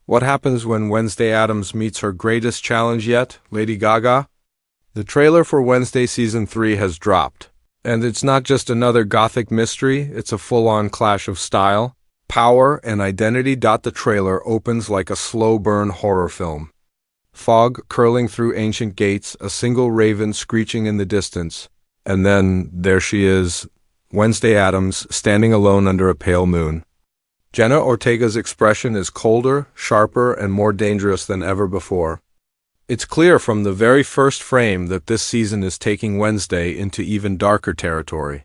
What happens when Wednesday Addams meets her greatest challenge yet, Lady Gaga? The trailer for Wednesday Season 3 has dropped. And it's not just another gothic mystery, it's a full-on clash of style, power, and identity. The trailer opens like a slow-burn horror film. Fog curling through ancient gates, a single raven screeching in the distance. And then, there she is, Wednesday Addams, standing alone under a pale moon. Jenna Ortega's expression is colder, sharper, and more dangerous than ever before. It's clear from the very first frame that this season is taking Wednesday into even darker territory.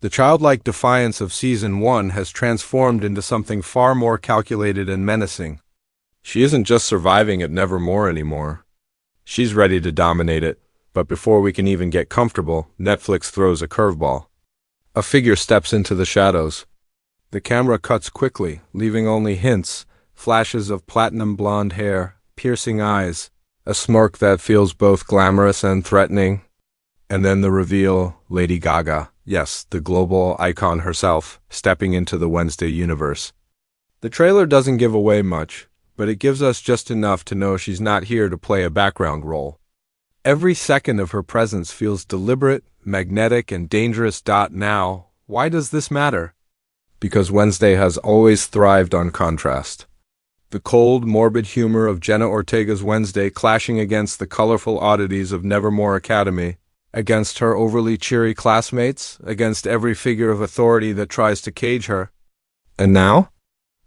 The childlike defiance of Season 1 has transformed into something far more calculated and menacing. She isn't just surviving at Nevermore anymore. She's ready to dominate it, but before we can even get comfortable, Netflix throws a curveball. A figure steps into the shadows. The camera cuts quickly, leaving only hints, flashes of platinum blonde hair, piercing eyes, a smirk that feels both glamorous and threatening. And then the reveal, Lady Gaga, yes, the global icon herself, stepping into the Wednesday universe. The trailer doesn't give away much, but it gives us just enough to know she's not here to play a background role. Every second of her presence feels deliberate, magnetic, and dangerous. Now, why does this matter? Because Wednesday has always thrived on contrast. The cold, morbid humor of Jenna Ortega's Wednesday clashing against the colorful oddities of Nevermore Academy, against her overly cheery classmates, against every figure of authority that tries to cage her. And now?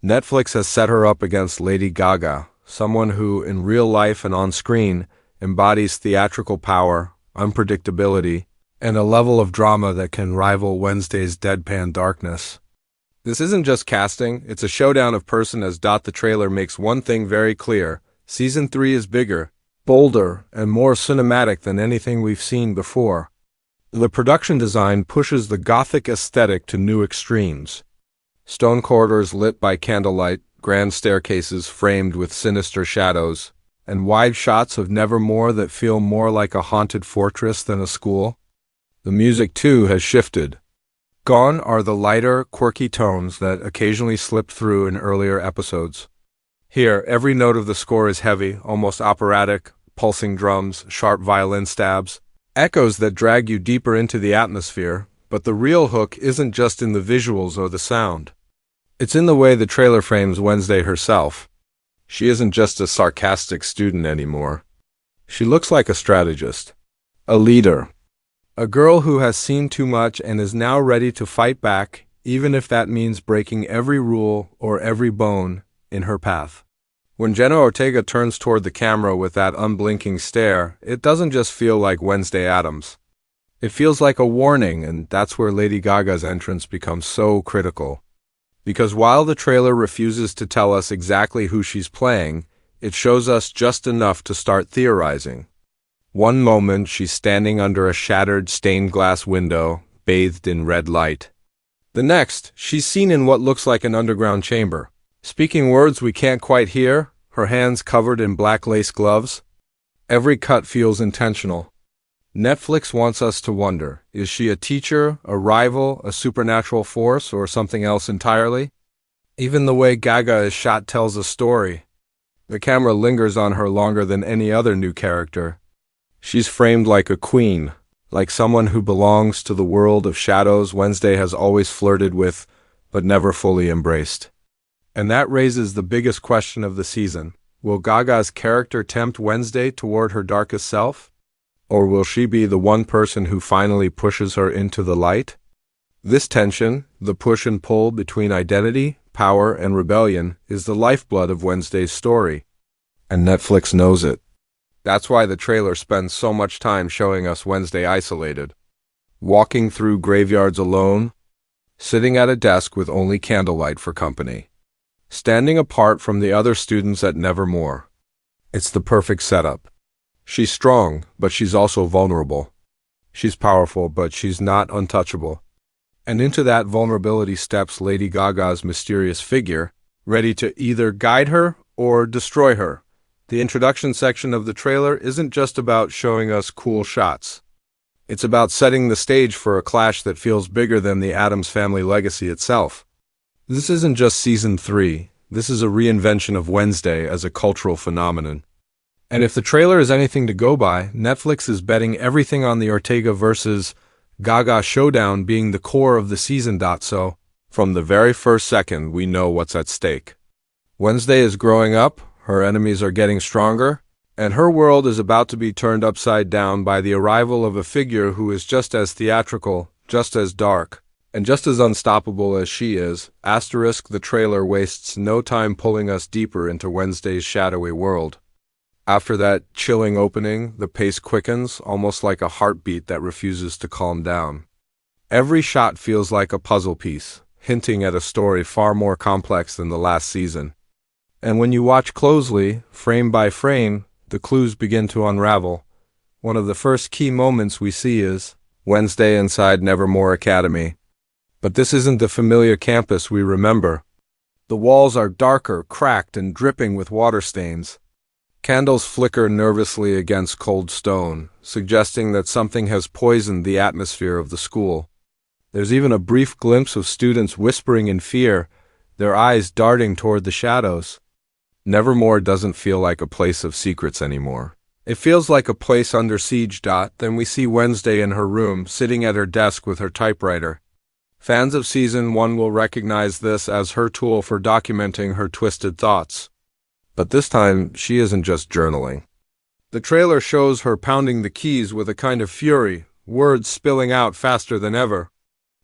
Netflix has set her up against Lady Gaga, someone who, in real life and on screen, embodies theatrical power, unpredictability, and a level of drama that can rival Wednesday's deadpan darkness. This isn't just casting, it's a showdown of person as The trailer makes one thing very clear. Season 3 is bigger, bolder, and more cinematic than anything we've seen before. The production design pushes the gothic aesthetic to new extremes. Stone corridors lit by candlelight, grand staircases framed with sinister shadows, and wide shots of Nevermore that feel more like a haunted fortress than a school. The music, too, has shifted. Gone are the lighter, quirky tones that occasionally slipped through in earlier episodes. Here, every note of the score is heavy, almost operatic, pulsing drums, sharp violin stabs, echoes that drag you deeper into the atmosphere, but the real hook isn't just in the visuals or the sound. It's in the way the trailer frames Wednesday herself. She isn't just a sarcastic student anymore. She looks like a strategist, a leader. A girl who has seen too much and is now ready to fight back, even if that means breaking every rule or every bone in her path. When Jenna Ortega turns toward the camera with that unblinking stare, it doesn't just feel like Wednesday Addams. It feels like a warning, and that's where Lady Gaga's entrance becomes so critical. Because while the trailer refuses to tell us exactly who she's playing, it shows us just enough to start theorizing. One moment, she's standing under a shattered stained glass window, bathed in red light. The next, she's seen in what looks like an underground chamber, speaking words we can't quite hear, her hands covered in black lace gloves. Every cut feels intentional. Netflix wants us to wonder, is she a teacher, a rival, a supernatural force, or something else entirely? Even the way Gaga is shot tells a story. The camera lingers on her longer than any other new character. She's framed like a queen, like someone who belongs to the world of shadows Wednesday has always flirted with, but never fully embraced. And that raises the biggest question of the season. Will Gaga's character tempt Wednesday toward her darkest self? Or will she be the one person who finally pushes her into the light? This tension, the push and pull between identity, power, and rebellion, is the lifeblood of Wednesday's story. And Netflix knows it. That's why the trailer spends so much time showing us Wednesday isolated, walking through graveyards alone, sitting at a desk with only candlelight for company, standing apart from the other students at Nevermore. It's the perfect setup. She's strong, but she's also vulnerable. She's powerful, but she's not untouchable. And into that vulnerability steps Lady Gaga's mysterious figure, ready to either guide her or destroy her. The introduction section of the trailer isn't just about showing us cool shots. It's about setting the stage for a clash that feels bigger than the Addams Family legacy itself. This isn't just Season 3. This is a reinvention of Wednesday as a cultural phenomenon. And if the trailer is anything to go by, Netflix is betting everything on the Ortega versus Gaga showdown being the core of the season. So, from the very first second, we know what's at stake. Wednesday is growing up, her enemies are getting stronger, and her world is about to be turned upside down by the arrival of a figure who is just as theatrical, just as dark, and just as unstoppable as she is. The trailer wastes no time pulling us deeper into Wednesday's shadowy world. After that chilling opening, the pace quickens, almost like a heartbeat that refuses to calm down. Every shot feels like a puzzle piece, hinting at a story far more complex than the last season. And when you watch closely, frame by frame, the clues begin to unravel. One of the first key moments we see is Wednesday inside Nevermore Academy. But this isn't the familiar campus we remember. The walls are darker, cracked, and dripping with water stains. Candles flicker nervously against cold stone, suggesting that something has poisoned the atmosphere of the school. There's even a brief glimpse of students whispering in fear, their eyes darting toward the shadows. Nevermore doesn't feel like a place of secrets anymore. It feels like a place under siege. Then we see Wednesday in her room, sitting at her desk with her typewriter. Fans of Season 1 will recognize this as her tool for documenting her twisted thoughts. But this time, she isn't just journaling. The trailer shows her pounding the keys with a kind of fury, words spilling out faster than ever.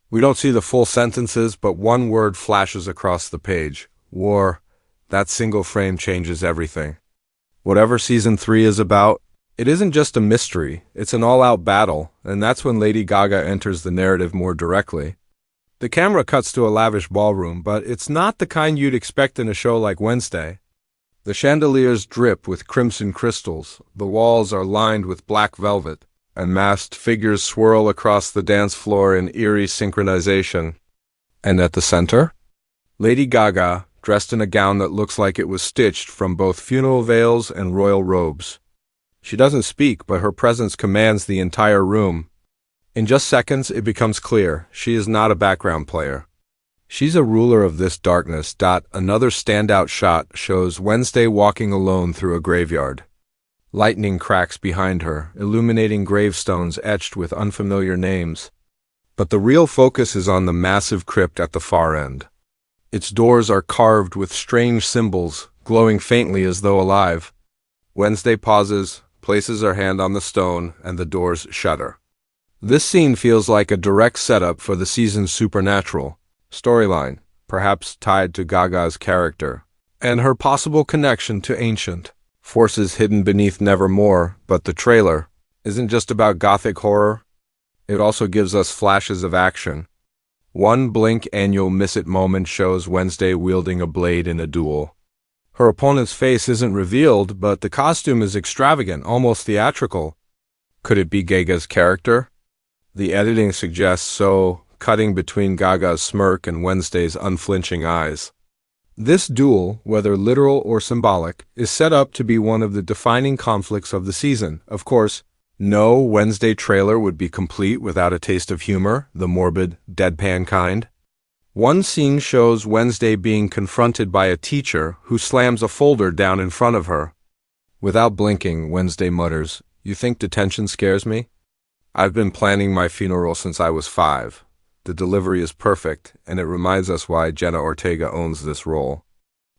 We don't see the full sentences, but one word flashes across the page. War. That single frame changes everything. Whatever Season 3 is about, it isn't just a mystery, it's an all-out battle, and that's when Lady Gaga enters the narrative more directly. The camera cuts to a lavish ballroom, but it's not the kind you'd expect in a show like Wednesday. The chandeliers drip with crimson crystals, the walls are lined with black velvet, and masked figures swirl across the dance floor in eerie synchronization. And at the center? Lady Gaga, dressed in a gown that looks like it was stitched from both funeral veils and royal robes. She doesn't speak, but her presence commands the entire room. In just seconds, it becomes clear, she is not a background player. She's a ruler of this darkness. Another standout shot shows Wednesday walking alone through a graveyard. Lightning cracks behind her, illuminating gravestones etched with unfamiliar names. But the real focus is on the massive crypt at the far end. Its doors are carved with strange symbols, glowing faintly as though alive. Wednesday pauses, places her hand on the stone, and the doors shudder. This scene feels like a direct setup for the season's supernatural storyline, perhaps tied to Gaga's character, and her possible connection to ancient forces hidden beneath Nevermore. But the trailer isn't just about gothic horror, it also gives us flashes of action. One blink and you'll miss it moment shows Wednesday wielding a blade in a duel. Her opponent's face isn't revealed, but the costume is extravagant, almost theatrical. Could it be Gaga's character? The editing suggests so, cutting between Gaga's smirk and Wednesday's unflinching eyes. This duel, whether literal or symbolic, is set up to be one of the defining conflicts of the season. Of course, no Wednesday trailer would be complete without a taste of humor, the morbid, deadpan kind. One scene shows Wednesday being confronted by a teacher who slams a folder down in front of her. Without blinking, Wednesday mutters, "You think detention scares me? I've been planning my funeral since I was 5. The delivery is perfect, and it reminds us why Jenna Ortega owns this role.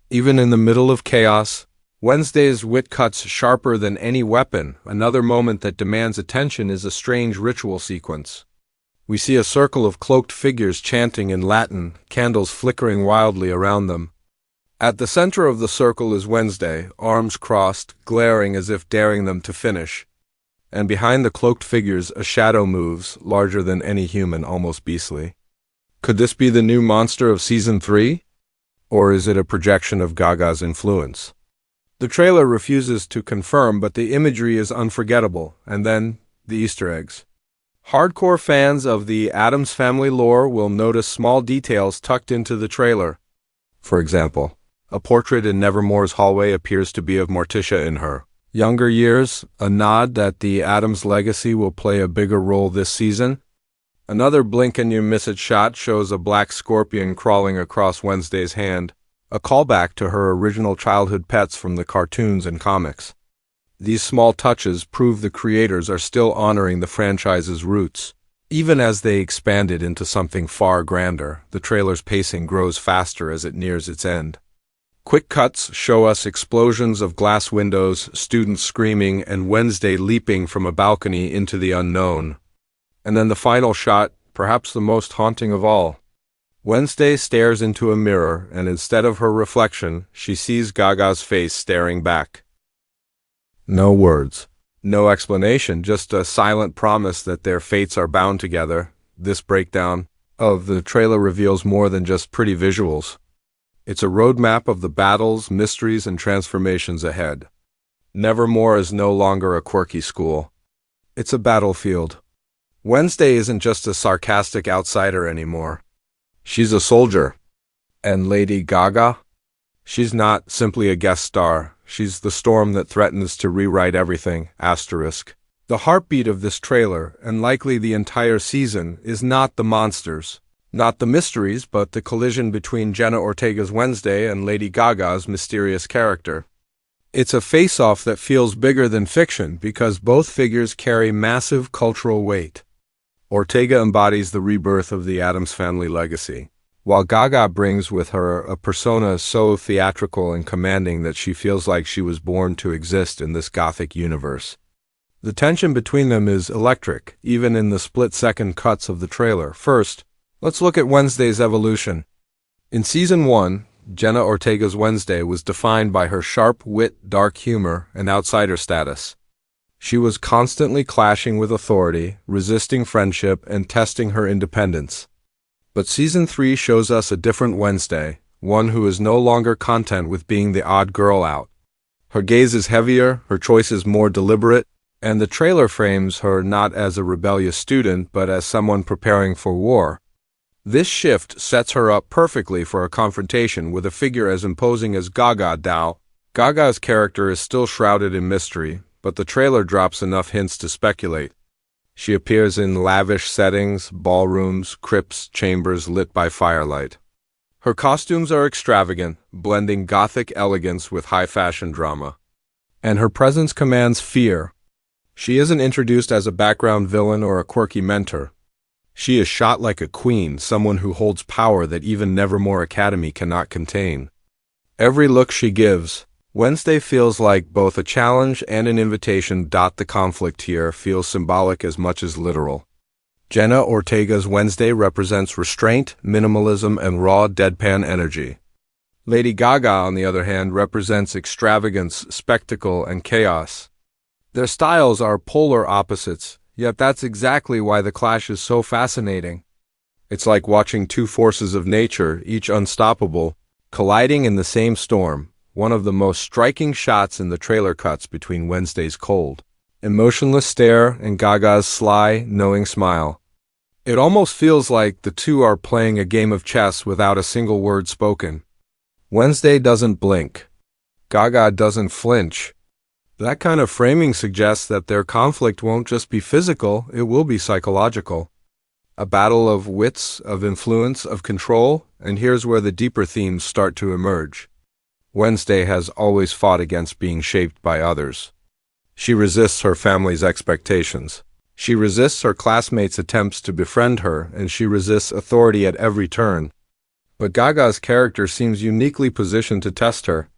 Even in the middle of chaos, Wednesday's wit cuts sharper than any weapon. Another moment that demands attention is a strange ritual sequence. We see a circle of cloaked figures chanting in Latin, candles flickering wildly around them. At the center of the circle is Wednesday, arms crossed, glaring as if daring them to finish. And behind the cloaked figures a shadow moves, larger than any human, almost beastly. Could this be the new monster of Season 3? Or is it a projection of Gaga's influence? The trailer refuses to confirm, but the imagery is unforgettable, and then the Easter eggs. Hardcore fans of the Addams Family lore will notice small details tucked into the trailer. For example, a portrait in Nevermore's hallway appears to be of Morticia in her younger years, a nod that the Addams legacy will play a bigger role this season. Another blink and you miss it shot shows a black scorpion crawling across Wednesday's hand, a callback to her original childhood pets from the cartoons and comics. These small touches prove the creators are still honoring the franchise's roots. Even as they expand it into something far grander, the trailer's pacing grows faster as it nears its end. Quick cuts show us explosions of glass windows, students screaming, and Wednesday leaping from a balcony into the unknown. And then the final shot, perhaps the most haunting of all. Wednesday stares into a mirror, and instead of her reflection, she sees Gaga's face staring back. No words. No explanation, just a silent promise that their fates are bound together. This breakdown of the trailer reveals more than just pretty visuals. It's a roadmap of the battles, mysteries, and transformations ahead. Nevermore is no longer a quirky school. It's a battlefield. Wednesday isn't just a sarcastic outsider anymore. She's a soldier. And Lady Gaga? She's not simply a guest star. She's the storm that threatens to rewrite everything. Asterisk. The heartbeat of this trailer, and likely the entire season, is not the monsters, not the mysteries, but the collision between Jenna Ortega's Wednesday and Lady Gaga's mysterious character. It's a face-off that feels bigger than fiction because both figures carry massive cultural weight. Ortega embodies the rebirth of the Addams Family legacy, while Gaga brings with her a persona so theatrical and commanding that she feels like she was born to exist in this gothic universe. The tension between them is electric, even in the split-second cuts of the trailer. First, let's look at Wednesday's evolution. In Season 1, Jenna Ortega's Wednesday was defined by her sharp wit, dark humor, and outsider status. She was constantly clashing with authority, resisting friendship, and testing her independence. But Season 3 shows us a different Wednesday, one who is no longer content with being the odd girl out. Her gaze is heavier, her choices more deliberate, and the trailer frames her not as a rebellious student, but as someone preparing for war. This shift sets her up perfectly for a confrontation with a figure as imposing as Gaga Dao. Gaga's character is still shrouded in mystery, but the trailer drops enough hints to speculate. She appears in lavish settings, ballrooms, crypts, chambers lit by firelight. Her costumes are extravagant, blending gothic elegance with high-fashion drama. And her presence commands fear. She isn't introduced as a background villain or a quirky mentor. She is shot like a queen, someone who holds power that even Nevermore Academy cannot contain. Every look she gives, Wednesday feels like both a challenge and an invitation. The conflict here feels symbolic as much as literal. Jenna Ortega's Wednesday represents restraint, minimalism, and raw, deadpan energy. Lady Gaga, on the other hand, represents extravagance, spectacle, and chaos. Their styles are polar opposites, yet that's exactly why the clash is so fascinating. It's like watching two forces of nature, each unstoppable, colliding in the same storm. One of the most striking shots in the trailer cuts between Wednesday's cold, emotionless stare and Gaga's sly, knowing smile. It almost feels like the two are playing a game of chess without a single word spoken. Wednesday doesn't blink. Gaga doesn't flinch. That kind of framing suggests that their conflict won't just be physical, it will be psychological. A battle of wits, of influence, of control, and here's where the deeper themes start to emerge. Wednesday has always fought against being shaped by others. She resists her family's expectations. She resists her classmates' attempts to befriend her, and she resists authority at every turn. But Gaga's character seems uniquely positioned to test her.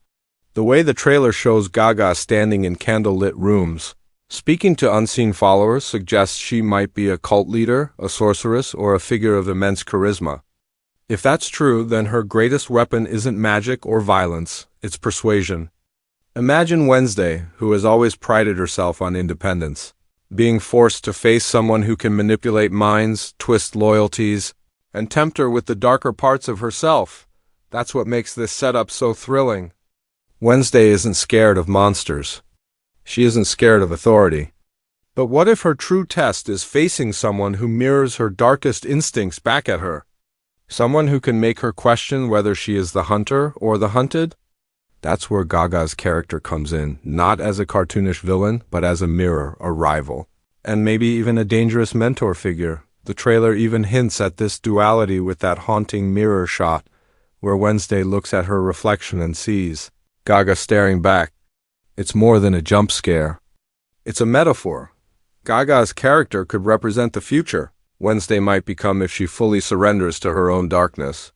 The way the trailer shows Gaga standing in candle-lit rooms, speaking to unseen followers, suggests she might be a cult leader, a sorceress, or a figure of immense charisma. If that's true, then her greatest weapon isn't magic or violence, it's persuasion. Imagine Wednesday, who has always prided herself on independence, being forced to face someone who can manipulate minds, twist loyalties, and tempt her with the darker parts of herself. That's what makes this setup so thrilling. Wednesday isn't scared of monsters. She isn't scared of authority. But what if her true test is facing someone who mirrors her darkest instincts back at her? Someone who can make her question whether she is the hunter or the hunted? That's where Gaga's character comes in, not as a cartoonish villain, but as a mirror, a rival, and maybe even a dangerous mentor figure. The trailer even hints at this duality with that haunting mirror shot. where Wednesday looks at her reflection and sees Gaga staring back. It's more than a jump scare. It's a metaphor. Gaga's character could represent the future Wednesday might become if she fully surrenders to her own darkness.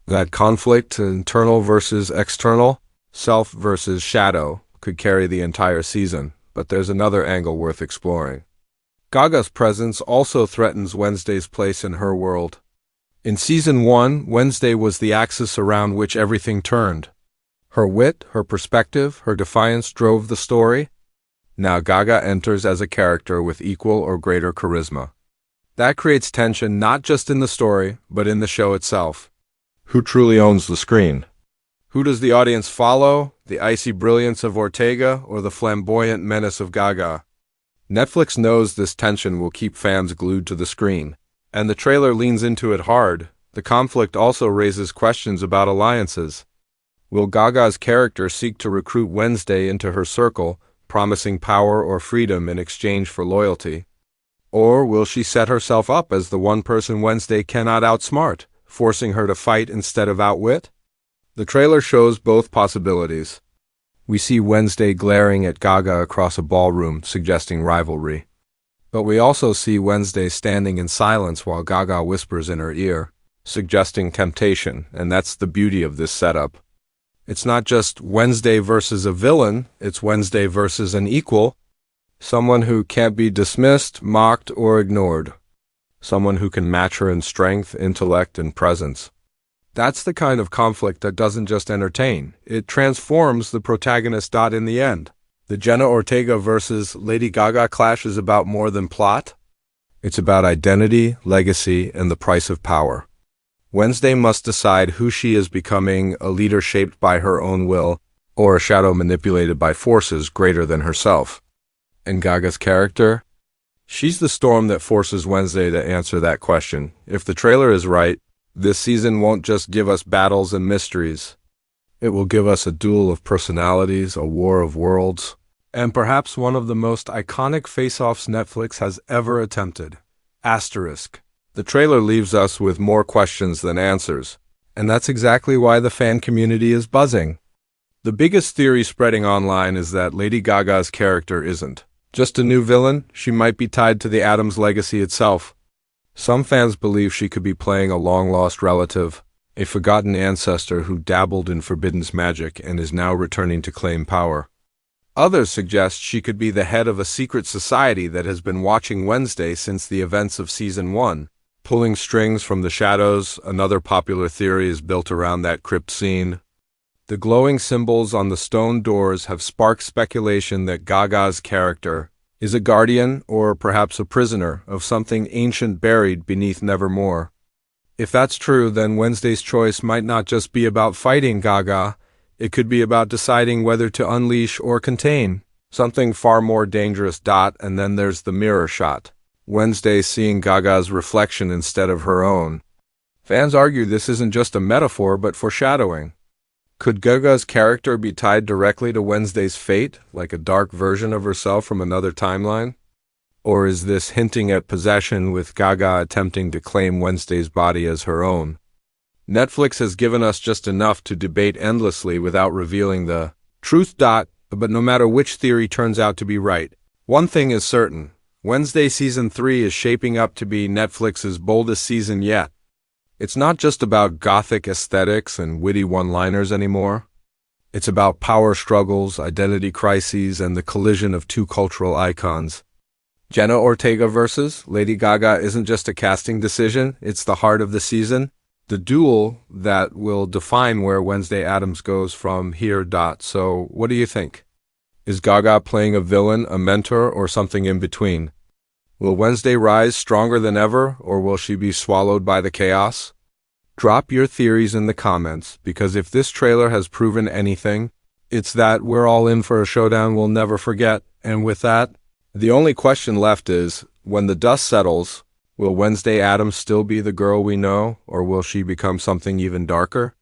That conflict, internal versus external, self versus shadow, could carry the entire season, but there's another angle worth exploring. Gaga's presence also threatens Wednesday's place in her world. In Season 1, Wednesday was the axis around which everything turned. Her wit, her perspective, her defiance drove the story. Now Gaga enters as a character with equal or greater charisma. That creates tension not just in the story, but in the show itself. Who truly owns the screen? Who does the audience follow? The icy brilliance of Ortega or the flamboyant menace of Gaga? Netflix knows this tension will keep fans glued to the screen, and the trailer leans into it hard. The conflict also raises questions about alliances. Will Gaga's character seek to recruit Wednesday into her circle, promising power or freedom in exchange for loyalty? Or will she set herself up as the one person Wednesday cannot outsmart, forcing her to fight instead of outwit? The trailer shows both possibilities. We see Wednesday glaring at Gaga across a ballroom, suggesting rivalry. But we also see Wednesday standing in silence while Gaga whispers in her ear, suggesting temptation, and that's the beauty of this setup. It's not just Wednesday versus a villain, it's Wednesday versus an equal, someone who can't be dismissed, mocked, or ignored. Someone who can match her in strength, intellect, and presence. That's the kind of conflict that doesn't just entertain, it transforms the protagonist. In the end, the Jenna Ortega versus Lady Gaga clash is about more than plot. It's about identity, legacy, and the price of power. Wednesday must decide who she is becoming, a leader shaped by her own will, or a shadow manipulated by forces greater than herself. And Gaga's character? She's the storm that forces Wednesday to answer that question. If the trailer is right, this season won't just give us battles and mysteries. It will give us a duel of personalities, a war of worlds, and perhaps one of the most iconic face-offs Netflix has ever attempted. Asterisk. The trailer leaves us with more questions than answers, and that's exactly why the fan community is buzzing. The biggest theory spreading online is that Lady Gaga's character isn't just a new villain, she might be tied to the Addams legacy itself. Some fans believe she could be playing a long-lost relative, a forgotten ancestor who dabbled in forbidden magic and is now returning to claim power. Others suggest she could be the head of a secret society that has been watching Wednesday since the events of Season 1, pulling strings from the shadows. Another popular theory is built around that crypt scene. The glowing symbols on the stone doors have sparked speculation that Gaga's character is a guardian or perhaps a prisoner of something ancient buried beneath Nevermore. If that's true, then Wednesday's choice might not just be about fighting Gaga, it could be about deciding whether to unleash or contain, something far more dangerous. And then there's the mirror shot. Wednesday seeing Gaga's reflection instead of her own. Fans argue this isn't just a metaphor but foreshadowing. Could Gaga's character be tied directly to Wednesday's fate, like a dark version of herself from another timeline? Or is this hinting at possession, with Gaga attempting to claim Wednesday's body as her own? Netflix has given us just enough to debate endlessly without revealing the truth. But no matter which theory turns out to be right, one thing is certain. Wednesday Season 3 is shaping up to be Netflix's boldest season yet. It's not just about gothic aesthetics and witty one-liners anymore. It's about power struggles, identity crises, and the collision of two cultural icons. Jenna Ortega versus Lady Gaga isn't just a casting decision, it's the heart of the season. The duel that will define where Wednesday Addams goes from here. So, what do you think? Is Gaga playing a villain, a mentor, or something in between? Will Wednesday rise stronger than ever, or will she be swallowed by the chaos? Drop your theories in the comments, because if this trailer has proven anything, it's that we're all in for a showdown we'll never forget. And with that, the only question left is, when the dust settles, will Wednesday Addams still be the girl we know, or will she become something even darker?